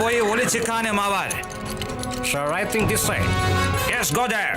പോയി ഒളിച്ചിക്കാനും അവർ. Sir, I think this side. Yes, go there.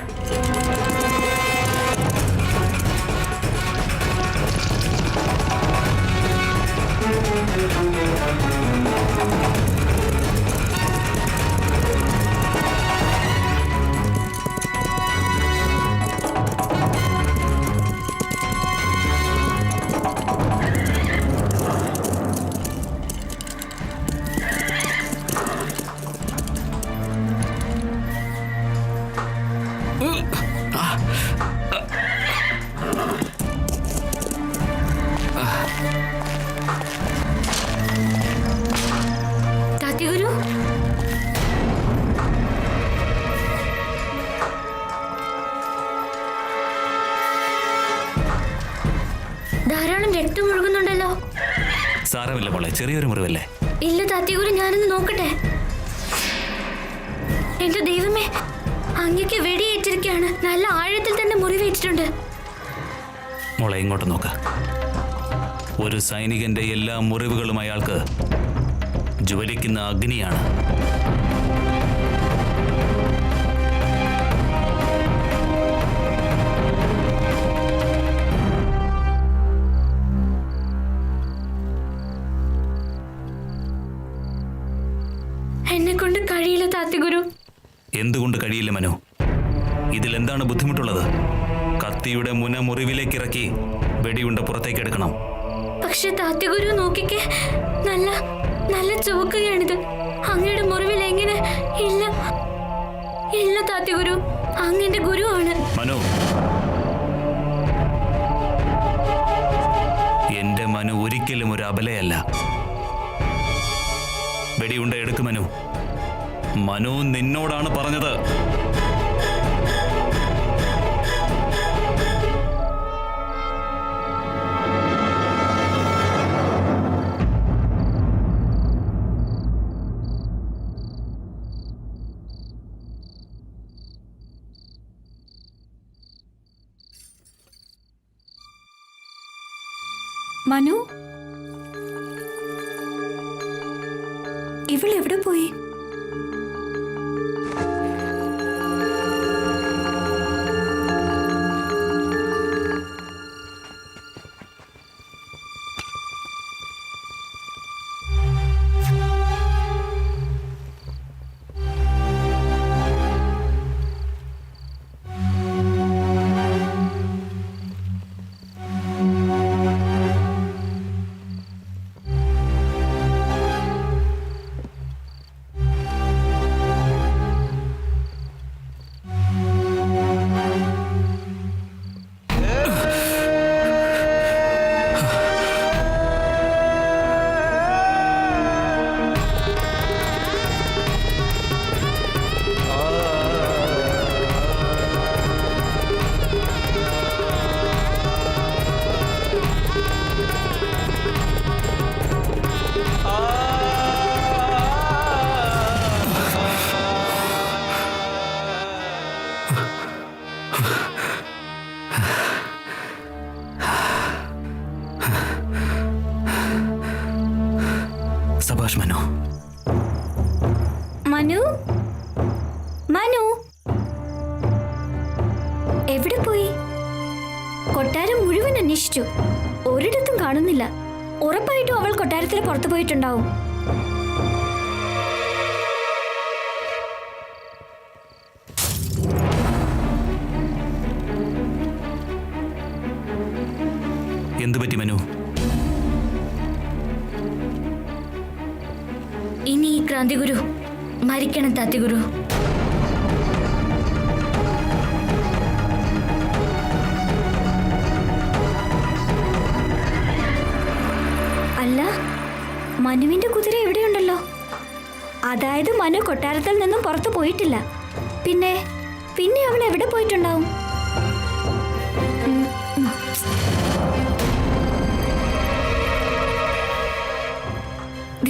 ധാരാളം രക്തം ഒഴുകുന്നുണ്ടല്ലോ. സാരമില്ല മോളെ, ചെറിയൊരു മുറിവല്ലേ. ഇല്ല താത്തിഗുരു, ഞാനൊന്ന് നോക്കട്ടെ. എന്റെ ദൈവമേ, അങ്ങക്ക് വെടിയേറ്റിരിക്കുകയാണ്. നല്ല ആഴത്തിൽ തന്നെ മുറിവേറ്റിട്ടുണ്ട്. മോളെ ഇങ്ങോട്ട് നോക്ക. ഒരു സൈനികന്റെ എല്ലാ മുറിവുകളും അയാൾക്ക് ജ്വലിക്കുന്ന അഗ്നിയാണ്. എന്നെ കൊണ്ട് കഴിയില്ല താത്തിഗുരു. എന്തുകൊണ്ട് കഴിയില്ല മനു? ഇതിലെന്താണ് ബുദ്ധിമുട്ടുള്ളത്? കത്തിയുടെ മുന മുറിവിലേക്ക് ഇറക്കി വെടിയുണ്ട പുറത്തേക്ക് എടുക്കണം. പക്ഷെ താത്തിഗുരു നോക്കിക്കേ, നല്ല നല്ല ചുവക്കുകയാണിത്. അങ്ങയുടെ മുറിവിൽ എങ്ങനെ? ഇല്ല ഇല്ല താത്തിഗുരു, അങ്ങന്റെ ഗുരുവാണ്. മനു, എന്റെ മനു ഒരിക്കലും ഒരു അബലയല്ല. വെടിയുണ്ട എടുക്ക് മനു. മനു നിന്നോടാണ് പറഞ്ഞത്. മനു, ഇവളെവിടെ പോയി? സബാഷ് മനു. മനു, മനു എവിടെ പോയി? കൊട്ടാരം മുഴുവൻ അന്വേഷിച്ചു, ഒരിടത്തും കാണുന്നില്ല. ഉറപ്പായിട്ടും അവൾ കൊട്ടാരത്തിന് പുറത്തു പോയിട്ടുണ്ടാവും. എന്തുപറ്റി മനു? ഇനി ഈ ക്രാന്തിഗുരു മരിക്കണം താത്തിഗുരു. അല്ല, മനുവിന്റെ കുതിര എവിടെയുണ്ടല്ലോ. അതായത് മനു കൊട്ടാരത്തിൽ നിന്നും പുറത്തു പോയിട്ടില്ല. പിന്നെ പിന്നെ അവൾ എവിടെ പോയിട്ടുണ്ടാവും?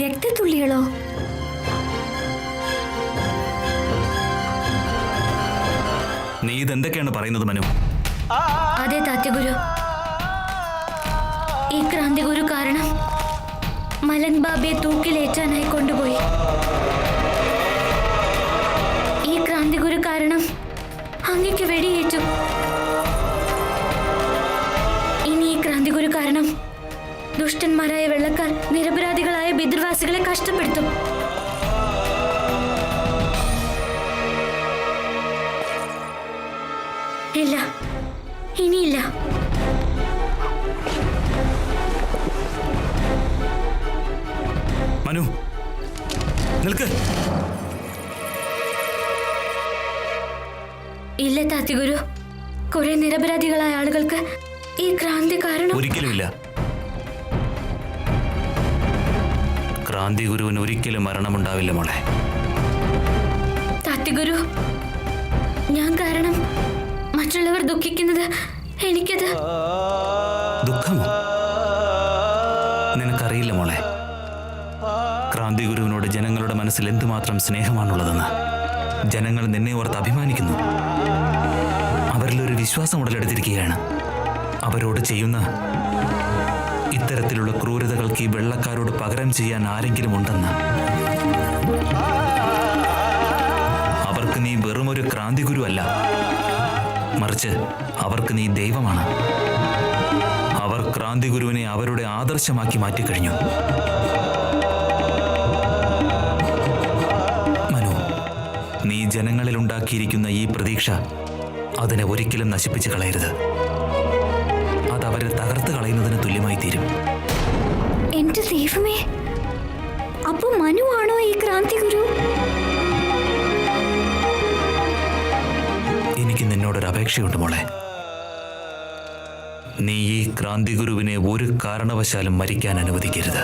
രക്തത്തുള്ളികളോ? നീ ഇതെന്തൊക്കെയാണ് പറയുന്നത് മനു? അതെ താത്തിഗുരു, ഈ ക്രാന്തിഗുരു കാരണം മലൻ ബാബയെ തൂക്കിലേറ്റാനായി കൊണ്ടുപോയി. ഇല്ല, ഇനിയില്ല. മനു, നിൽക്ക്. ഇല്ല താത്തി ഗുരു, കുറെ നിരപരാധികളായ ആളുകൾക്ക് ഈ ക്രാന്തി കാരണം. ഒരിക്കലുമില്ല. ക്രാന്തി ഗുരുവിന് ഒരിക്കലും മരണമുണ്ടാവില്ല മോളെ. താത്തി ഗുരു, ഞാൻ കാരണം മറ്റുള്ളവർ ദുഃഖിക്കുന്നത് എനിക്കത്. ദുഃഖമോ? നിനക്കറിയില്ല മോളെ, ക്രാന്തി ഗുരുവിനോട് ജനങ്ങളുടെ മനസ്സിൽ എന്തുമാത്രം സ്നേഹമാണുള്ളതെന്ന്. ജനങ്ങൾ നിന്നെ ഓർത്ത് അഭിമാനിക്കുന്നു. അവരിലൊരു വിശ്വാസം ഉടലെടുത്തിരിക്കുകയാണ്. അവരോട് ചെയ്യുന്ന ഇത്തരത്തിലുള്ള ക്രൂരതകൾക്ക് ഈ വെള്ളക്കാരോട് പകരം ചെയ്യാൻ ആരെങ്കിലും ഉണ്ടെന്ന്. അവർക്ക് നീ വെറുമൊരു ക്രാന്തി ഗുരു അല്ല, മറിച്ച് അവർക്ക് നീ ദൈവമാണ്. അവർ ക്രാന്തി ഗുരുവിനെ അവരുടെ ആദർശമാക്കി മാറ്റിക്കഴിഞ്ഞു. മനു, നീ ജനങ്ങളിൽ ഉണ്ടാക്കിയിരിക്കുന്ന ഈ പ്രതീക്ഷ അതിനെ ഒരിക്കലും നശിപ്പിച്ചു കളയരുത്. അത് അവരെ തകർത്ത് കളയുന്നതിന് തുല്യമായി തീരും. എന്റെ ദൈവമേ, അപ്പൊ മനു ആണോ ഈ ക്രാന്തി ഗുരു? എനിക്ക് നിന്നോടൊരു അപേക്ഷയുണ്ട് മോളെ. നീ ഈ ക്രാന്തി ഗുരുവിനെ ഒരു കാരണവശാലും മരിക്കാൻ അനുവദിക്കരുത്.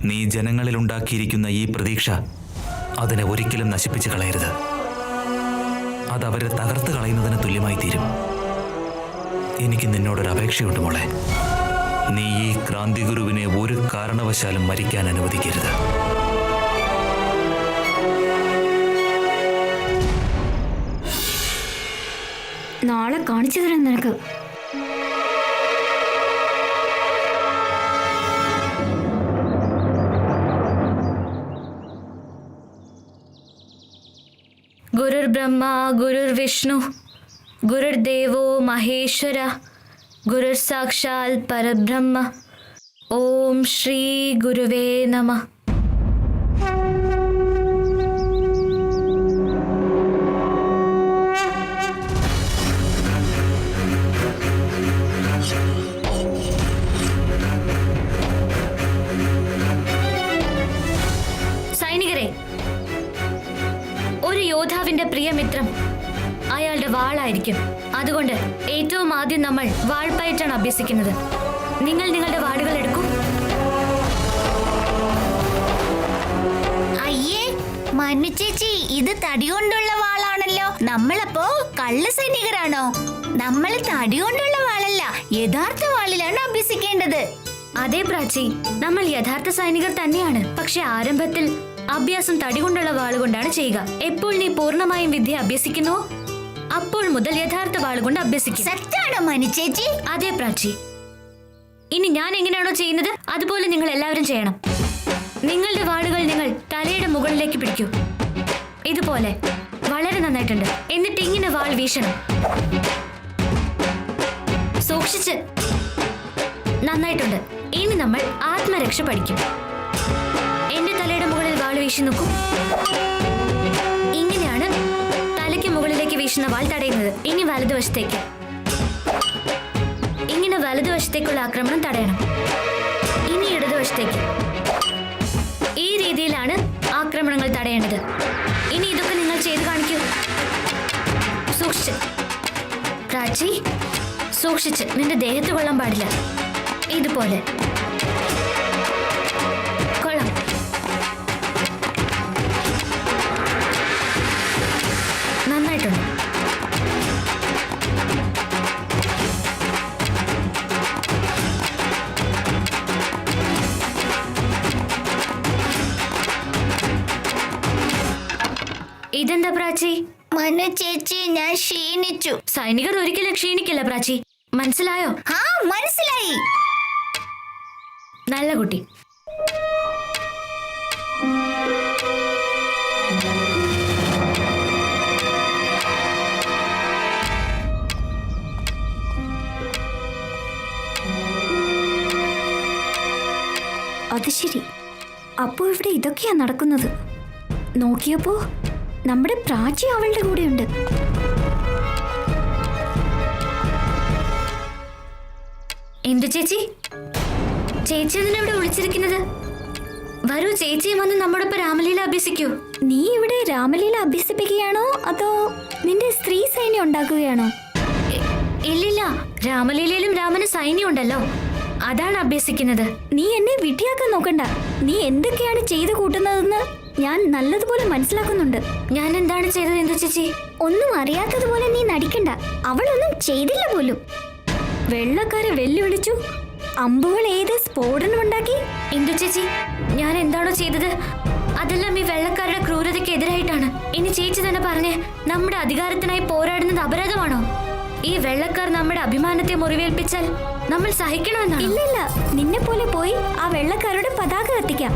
നീ ജനങ്ങളിൽ ഉണ്ടാക്കിയിരിക്കുന്ന ഈ പ്രതീക്ഷ അതിനെ ഒരിക്കലും നശിപ്പിച്ചു കളയരുത്. അത് അവരെ തകർത്ത് കളയുന്നതിന് തുല്യമായി തീരും. എനിക്ക് നിന്നോടൊരു അപേക്ഷയുണ്ട് മോളെ. നീ ഈ ക്രാന്തി ഗുരുവിനെ ഒരു കാരണവശാലും മരിക്കാൻ അനുവദിക്കരുത്. നാളെ കാണിച്ചു തരാം നിനക്ക്. ഗുരുർ ബ്രഹ്മ ഗുരുർ വിഷ്ണു ഗുരുർദേവോ മഹേശ്വര ഗുരുർ സാക്ഷാൽ പരബ്രഹ്മ. ഓം ശ്രീ ഗുരുവേ നമഃ. സൈനികരെ, ഒരു യോദ്ധാവിന്റെ പ്രിയമിത്രം അയാളുടെ വാളായിരിക്കും. അതുകൊണ്ട് ഏറ്റവും ആദ്യം നമ്മൾ വാൾപ്പയറ്റാണ് അഭ്യസിക്കുന്നത്. നിങ്ങൾ നിങ്ങളുടെ വാളുകൾ എടുക്കൂ. അയ്യേ, മനു ചേച്ചി ഇത് തടി കൊണ്ടുള്ള വാളാണല്ലോ. നമ്മളപ്പോ കള്ള സൈനികരാണോ? നമ്മൾ തടി കൊണ്ടുള്ള വാളല്ല, യഥാർത്ഥ വാളിലാണ് അഭ്യസിക്കേണ്ടത്. അതെ പ്രാച്ചി, നമ്മൾ യഥാർത്ഥ സൈനികർ തന്നെയാണ്. പക്ഷെ ആരംഭത്തിൽ അഭ്യാസം തടി കൊണ്ടുള്ള വാളുകൊണ്ടാണ് ചെയ്യുക. എപ്പോൾ നീ പൂർണ്ണമായും വിദ്യ അഭ്യസിക്കുന്നുവോ അപ്പോൾ മുതൽ യഥാർത്ഥ വാളുകൊണ്ട് അഭ്യസിക്കും. സത്യാണോ മനു ചേച്ചി? അതെ പ്രാച്ചി. ഇനി ഞാൻ എങ്ങനെയാണോ ചെയ്യുന്നത് അതുപോലെ നിങ്ങൾ എല്ലാവരും ചെയ്യണം. നിങ്ങളുടെ വാളുകൾ നിങ്ങൾ തലയുടെ മുകളിലേക്ക് പിടിക്കൂ. ഇതുപോലെ വളരെ നന്നായിട്ടുണ്ട്. എന്നിട്ട് ഇങ്ങനെ വാൾ വീശണം. സൂക്ഷിച്ച്. നന്നായിട്ടുണ്ട്. ഇനി നമ്മൾ ആത്മരക്ഷ പഠിക്കും. എന്റെ തലയുടെ മുകളിൽ വാൾ വീശി നോക്കൂ. ഇങ്ങനെയാണ് തലയ്ക്ക് മുകളിലേക്ക് വീശുന്ന വാൾ തടയുന്നത്. ഇനി വലതുവശത്തേക്ക്. ഇങ്ങനെ വലതുവശത്തേക്കുള്ള ആക്രമണം തടയണം. ഇനി ഇടതുവശത്തേക്ക്. ഈ രീതിയിലാണ് ആക്രമണങ്ങൾ തടയേണ്ടത്. ഇനി ഇതൊക്കെ നിങ്ങൾ ചെയ്ത് കാണിക്കൂ. സൂക്ഷിച്ച് പ്രാച്ചി, സൂക്ഷിച്ച്. നിന്റെ ദേഹത്ത് കൊള്ളാൻ പാടില്ല. ഇതുപോലെ കൊള്ളാം. നന്നായിട്ടുണ്ട്. ഇതെന്താ പ്രാച്ചി? മനു ചേച്ചി ഞാൻ ക്ഷീണിച്ചു. സൈനികർ ഒരിക്കലും ക്ഷീണിക്കില്ല പ്രാച്ചി, മനസ്സിലായോ? ആ മനസ്സിലായി. നല്ല കുട്ടി. അത് ശരി. അപ്പോ ഇവിടെ ഇതൊക്കെയാ നടക്കുന്നത്. നോക്കിയപ്പോ നമ്മുടെ പ്രാച്ചി അവളുടെ കൂടെയുണ്ട്. എന്തു ചേച്ചി? ചേച്ചി എന്തിനാ വിളിച്ചിരിക്കുന്നത്? വരൂ, ചേച്ചിയും വന്ന് നമ്മോടൊപ്പം രാമലീല അഭ്യസിക്കൂ. നീ ഇവിടെ രാമലീല അഭ്യസിപ്പിക്കുകയാണോ അതോ നിന്റെ സ്ത്രീ സൈന്യം ഉണ്ടാക്കുകയാണോ? ഇല്ലില്ല, രാമലീലയിലും രാമന് സൈന്യം ഉണ്ടല്ലോ, അതാണ് അഭ്യസിക്കുന്നത്. നീ എന്നെ വിട്ടിയാക്കാൻ നോക്കണ്ട. നീ എന്തൊക്കെയാണ് ചെയ്തു കൂട്ടുന്നതെന്ന് ഞാൻ നല്ലതുപോലെ മനസ്സിലാക്കുന്നുണ്ട്. ഞാൻ എന്താണ് ചെയ്തത് എന്തു ചേച്ചി? ഒന്നും അറിയാത്തതുപോലെ നീ നടിക്കണ്ട. അവളൊന്നും ചെയ്തില്ല പോലും. വെള്ളക്കാരെ വെല്ലുവിളിച്ചു, അമ്പുകൾ ഏത് സ്ഫോടനമുണ്ടാക്കി. എന്തു ചേച്ചി, ഞാൻ എന്താണോ ചെയ്തത് അതെല്ലാം ഈ വെള്ളക്കാരുടെ ക്രൂരതയ്ക്ക് എതിരായിട്ടാണ്. ഇനി ചേച്ചി തന്നെ പറഞ്ഞേ, നമ്മുടെ അധികാരത്തിനായി പോരാടുന്നത് അപരാധമാണോ? ഈ വെള്ളക്കാർ നമ്മുടെ അഭിമാനത്തെ മുറിവേൽപ്പിച്ചാൽ നമ്മൾ സഹിക്കണമെന്നാണ്? ഇല്ലില്ല, നിന്നെ പോലെ പോയി ആ വെള്ളക്കാരുടെ പതാക കത്തിക്കാം.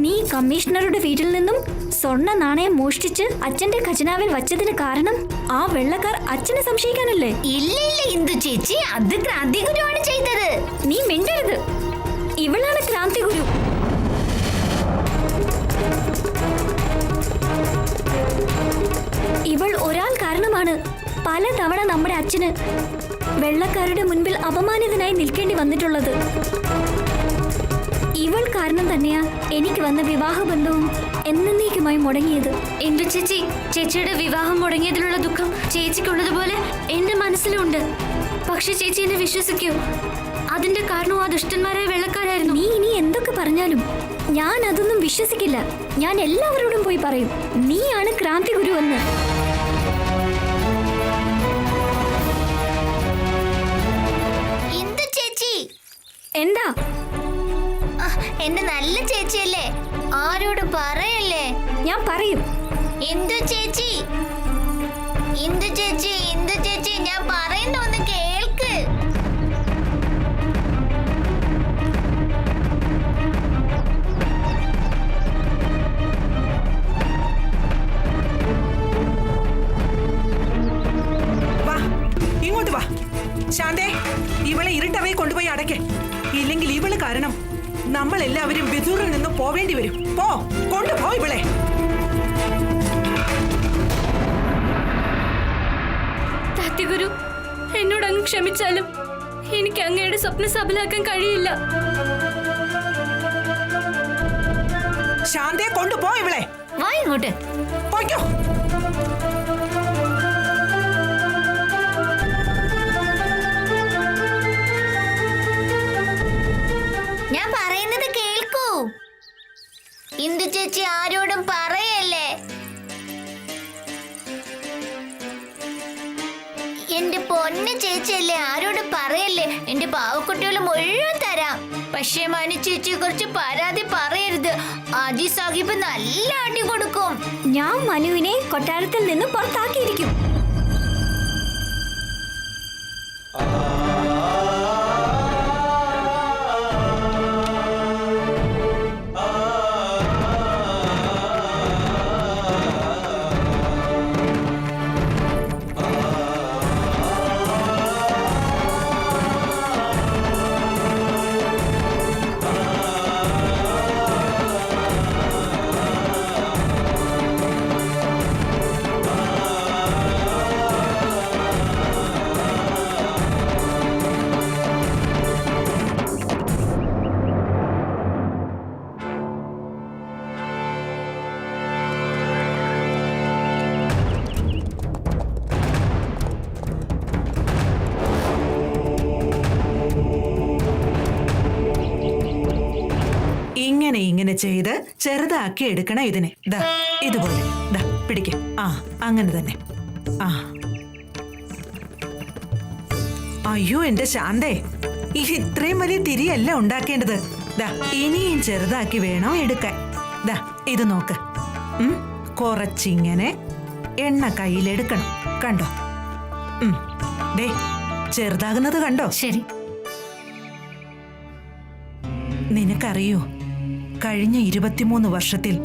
നീ കമ്മീഷണറുടെ വീട്ടിൽ നിന്നും സ്വർണ്ണ നാണയം മോഷ്ടിച്ച് അച്ഛന്റെ ഖജനാവിൽ വച്ചതിന് കാരണം ആ വെള്ളക്കാർ അച്ഛനെ സംശയിക്കാനല്ലേ? ഇല്ല ഇല്ല ഇന്ദു ചേച്ചി, അത് ക്രാന്തി ഗുരുവാണ് ചെയ്തത്. നീ മിണ്ടരുത്. ഇവളാണ് ക്രാന്തി ഗുരു. ഇവൾ ഒരാൾ കാരണമാണ് പലതവണ നമ്മുടെ അച്ഛന് വെള്ളക്കാരുടെ മുൻപിൽ അപമാനിതനായി നിൽക്കേണ്ടി വന്നിട്ടുള്ളത്. ഇവൾ കാരണം തന്നെയാ എനിക്ക് വന്ന വിവാഹബന്ധവും എന്നേക്കുമായി മുടങ്ങിയത്. എന്തു ചേച്ചി, ചേച്ചിയുടെ വിവാഹം മുടങ്ങിയതിലുള്ള ദുഃഖം ചേച്ചിക്കുള്ളതുപോലെ എന്റെ മനസ്സിലുണ്ട്. പക്ഷെ ചേച്ചി എന്നെ വിശ്വസിക്കൂ, അതിന്റെ കാരണം ആ ദുഷ്ടന്മാരായ വെള്ളക്കാരായിരുന്നു. നീ ഇനി എന്തൊക്കെ പറഞ്ഞാലും ഞാൻ അതൊന്നും വിശ്വസിക്കില്ല. ഞാൻ എല്ലാവരോടും പോയി പറയും നീയാണ് ക്രാന്തി ഗുരു എന്ന്. ഇന്ദു ചേച്ചി. എന്താ? എന്റെ നല്ല ചേച്ചിയല്ലേ, ആരോട് പറയല്ലേ? ഞാൻ പറയും. ഇന്ദു ചേച്ചി, ഇന്ദു ചേച്ചി, ഇന്ദു ചേച്ചി, ഞാൻ പറയുന്ന ഒന്ന് കേൾക്ക്. വാ, ഇങ്ങോട്ട് വാ. ശാന്തേ, ഇവളെ ഇരുട്ടറയിൽ കൊണ്ടുപോയി അടയ്ക്ക്. ഇല്ലെങ്കിൽ ഇവള് കാരണം നമ്മൾ എല്ലാവരും ബിദൂറിൽ നിന്ന് പോവേണ്ടി വരും. പോ, കൊണ്ടുപോ ഇവളെ. ഗുരു, എന്നോട് അങ്ങ് ക്ഷമിച്ചാലും എനിക്ക് അങ്ങയുടെ സ്വപ്നം സഫലാക്കാൻ കഴിയില്ല. ശാന്തേ, കൊണ്ടുപോ ഇവളെ. വാ ഇങ്ങോട്ട്. പോയ്ക്കോ. ഞാൻ പറയുന്നത് കേൾക്കൂ. ഇന്ദു ചേച്ചി ആരോടും പറയല്ലേ. എന്റെ പൊന്നു ചേച്ചിയല്ലേ, ആരോടും പറയല്ലേ. എന്റെ പാവക്കുട്ടികൾ മുഴുവൻ തരാം. പക്ഷേ മനു ചേച്ചിയെ കുറിച്ച് പരാതി പറയരുത്. ആദി സാഹിബ് നല്ല അടി കൊടുക്കും. ഞാൻ മനുവിനെ കൊട്ടാരത്തിൽ നിന്ന് പുറത്താക്കിയിരിക്കും. ഇങ്ങനെ ചെയ്ത് ചെറുതാക്കി എടുക്കണം ഇതിനെ. ദാ ഇതുപോലെ ദാ പിടിക്ക. ആ അങ്ങനെ തന്നെ. ആ അയ്യോ എന്റെ ശാന്തേ, ഈ ഇത്രയും വലിയ തിരിയല്ല ഉണ്ടാക്കേണ്ടത്. ദാ ഇനിയും ചെറുതാക്കി വേണം എടുക്കാൻ. ദാ ഇത് നോക്ക്. കുറച്ചിങ്ങനെ എണ്ണ കയ്യിലെടുക്കണം. കണ്ടോ? ദേ ചെറുതാകുന്നത് കണ്ടോ? ശരി. നിനക്കറിയോ, കഴിഞ്ഞ 23 വർഷത്തിൽ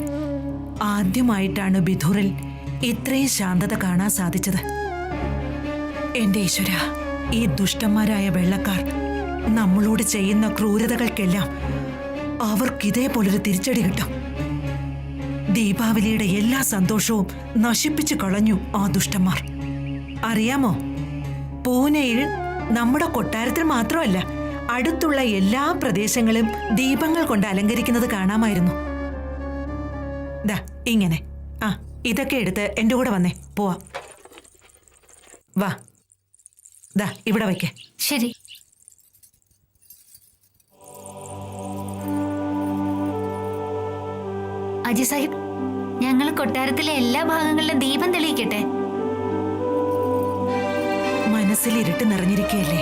ആദ്യമായിട്ടാണ് ബിധൂറിൽ ഇത്രയും ശാന്തത കാണാൻ സാധിച്ചത്. എന്റെ ഈശ്വര, ഈ ദുഷ്ടന്മാരായ വെള്ളക്കാർ നമ്മളോട് ചെയ്യുന്ന ക്രൂരതകൾക്കെല്ലാം അവർക്കിതേപോലൊരു തിരിച്ചടി കിട്ടും. ദീപാവലിയുടെ എല്ലാ സന്തോഷവും നശിപ്പിച്ചു കളഞ്ഞു ആ ദുഷ്ടന്മാർ. അറിയാമോ, പൂനെയിൽ നമ്മുടെ കൊട്ടാരത്തിൽ മാത്രമല്ല, അടുത്തുള്ള എല്ലാ പ്രദേശങ്ങളും ദീപങ്ങൾ കൊണ്ട് അലങ്കരിക്കുന്നത് കാണാമായിരുന്നു. ദാ ഇങ്ങനെ. ആ ഇതൊക്കെ എടുത്ത് എന്റെ കൂടെ വന്നേ, പോവാം. വാ, ദാ ഇവിടെ വയ്ക്കേ. ശരി. അജി സാഹിബ്, ഞങ്ങൾ കൊട്ടാരത്തിലെ എല്ലാ ഭാഗങ്ങളിലും ദീപം തെളിയിക്കട്ടെ. മനസ്സിൽ ഇരുട്ട് നിറഞ്ഞിരിക്കുകയല്ലേ,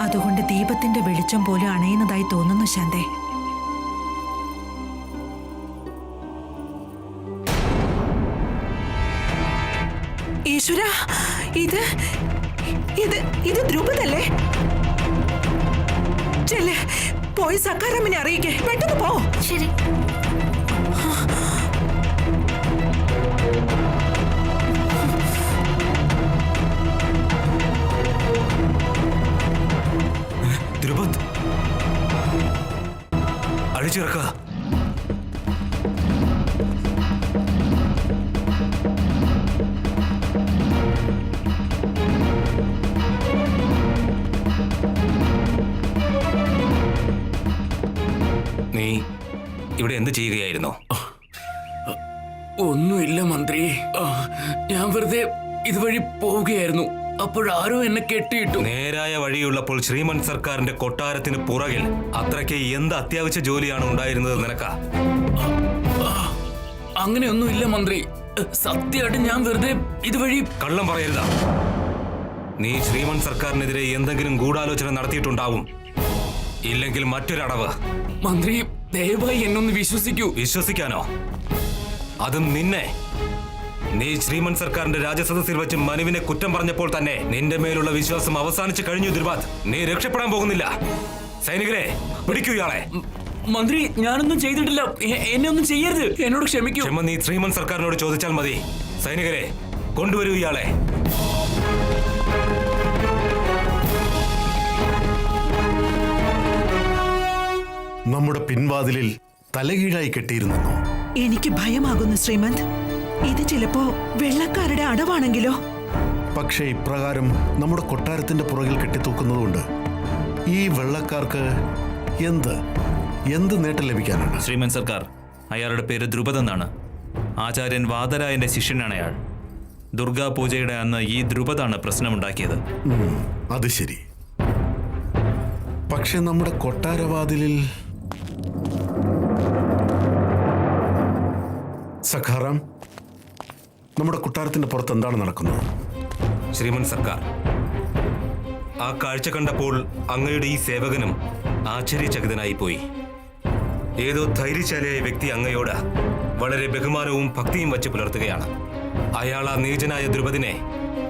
അതുകൊണ്ട് ദീപത്തിന്റെ വെളിച്ചം പോലും അണയുന്നതായി തോന്നുന്നു ശാന്തേ. ഈശ്വര, ഇത് ഇത് ഇത് ധ്രുപദല്ലേ? ചെല്ലേ, പോയി സക്കാരാമിനെ അറിയിക്കേ. പെട്ടെന്ന് പോ. ശരി. ധ്രുപദ്, അഴിച്ചിറക്കുക. നീ ഇവിടെ എന്ത് ചെയ്യുകയായിരുന്നു? ഒന്നുമില്ല മന്ത്രി, ഞാൻ വെറുതെ ഇതുവഴി പോവുകയായിരുന്നു. അപ്പോഴാരോ എന്നെ കെട്ടിയിട്ടു. നേരായ വഴിയുള്ളപ്പോൾ ശ്രീമൻ സർക്കാരിന്റെ കൊട്ടാരത്തിന് പുറകിൽ അത്രയ്ക്ക് എന്ത് അത്യാവശ്യ ജോലിയാണ് ഉണ്ടായിരുന്നത് നിനക്ക? അങ്ങനെയൊന്നുമില്ല മന്ത്രി, സത്യമായിട്ട് ഞാൻ വെറുതെ ഇതുവഴി. കള്ളം പറയരുതാ. നീ ശ്രീമൻ സർക്കാരിനെതിരെ എന്തെങ്കിലും ഗൂഢാലോചന നടത്തിയിട്ടുണ്ടാവും. ഇല്ലെങ്കിൽ മറ്റൊരടവ്. മന്ത്രി, ദയവായി എന്നൊന്ന് വിശ്വസിക്കൂ. വിശ്വസിക്കാനോ? അതും നിന്നെ? നീ ശ്രീമൻ സർക്കാരിന്റെ രാജസദസ്സിൽ വെച്ച് മനുവിനെ കുറ്റം പറഞ്ഞപ്പോൾ തന്നെ നിന്റെ മേലുള്ള വിശ്വാസം അവസാനിച്ചു കഴിഞ്ഞു ധ്രുപദ്. നീ രക്ഷപ്പെടാൻ പോകുന്നില്ല. സൈനികരെ, പിടിക്കൂ ഇയാളെ. മന്ത്രി, ഞാനൊന്നും ചെയ്തിട്ടില്ല. എന്നെ ഒന്നും ചെയ്യരുത്. എന്നോട് ക്ഷമിക്കൂ. ക്ഷമ നീ ശ്രീമൻ സർക്കാരിനോട് ചോദിച്ചാൽ മതി. സൈനികരെ, കൊണ്ടുവരൂ ഇയാളെ. നമ്മുടെ പിൻവാതിലിൽ തലകീഴായി കെട്ടിയിരുന്നു. എനിക്ക് ഭയമാകുന്നു ശ്രീമന്ത്. ഇത് ചിലപ്പോ വെള്ളക്കാരുടെ അടവാണെങ്കിലോ? പക്ഷേ ഇപ്രകാരം നമ്മുടെ കൊട്ടാരത്തിന്റെ പുറകിൽ കെട്ടിത്തൂക്കുന്നതുകൊണ്ട് ഈ വെള്ളക്കാർക്ക് എന്ത് നേട്ടം ലഭിക്കാനാണ്? ശ്രീമൻ സർക്കാർ, അയാളുടെ പേര് ധ്രുപദ് എന്നാണ്. ആചാര്യൻ വാദരായന്റെ ശിഷ്യനാണ് അയാൾ. ദുർഗാ പൂജയുടെ അന്ന് ഈ ധ്രുപദാണ് പ്രശ്നമുണ്ടാക്കിയത്. അത് ശരി. പക്ഷെ നമ്മുടെ കൊട്ടാരവാതിലിൽ സഖാറാം, നമ്മുടെ കൊട്ടാരത്തിന്റെ പുറത്ത് എന്താണ് നടക്കുന്നത്? ശ്രീമൻ സർക്കാർ, ആ കാഴ്ച കണ്ടപ്പോൾ അങ്ങയുടെ ഈ സേവകനും ആശ്ചര്യചകിതനായി പോയി. ഏതോ ധൈര്യശാലിയായ വ്യക്തി അങ്ങയോട് വളരെ ബഹുമാനവും ഭക്തിയും വച്ച് പുലർത്തുകയാണ്. അയാൾ ആ നീചനായ ദ്രുപദിനെ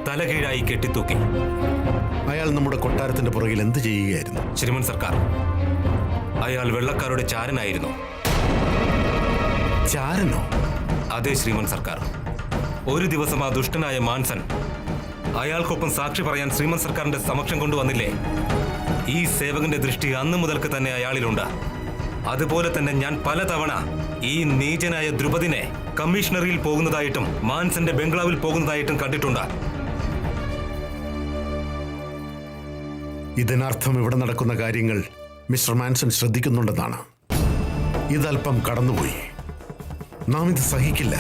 തലകീഴായി കെട്ടിത്തൂക്കി. അയാൾ നമ്മുടെ കൊട്ടാരത്തിന്റെ പുറകിൽ എന്ത് ചെയ്യുകയായിരുന്നു? ശ്രീമൻ സർക്കാർ, അയാൾ വെള്ളക്കാരുടെ ചാരനായിരുന്നു. ചാരനോ? അതെ ശ്രീമൻ സർക്കാർ. ഒരു ദിവസം ആ ദുഷ്ടനായ മാൻസൻ അയാൾക്കൊപ്പം സാക്ഷി പറയാൻ ശ്രീമൻ സർക്കാരിന്റെ സമക്ഷം കൊണ്ടുവന്നില്ലേ? ഈ സേവകന്റെ ദൃഷ്ടി അന്ന് മുതൽക്ക് തന്നെ അയാളിലുണ്ട്. അതുപോലെ തന്നെ ഞാൻ പലതവണ ഈ നീചനായ ദ്രുപദിനെ കമ്മീഷണറിയിൽ പോകുന്നതായിട്ടും മാൻസന്റെ ബംഗ്ലാവിൽ പോകുന്നതായിട്ടും കണ്ടിട്ടുണ്ട്. ഇതിനർത്ഥം ഇവിടെ നടക്കുന്ന കാര്യങ്ങൾ മിസ്റ്റർ മാൻസൺ ശ്രദ്ധിക്കുന്നുണ്ടെന്നാണ്. ഇതല്പം കടന്നുപോയി. നാം ഇത് സഹിക്കില്ല.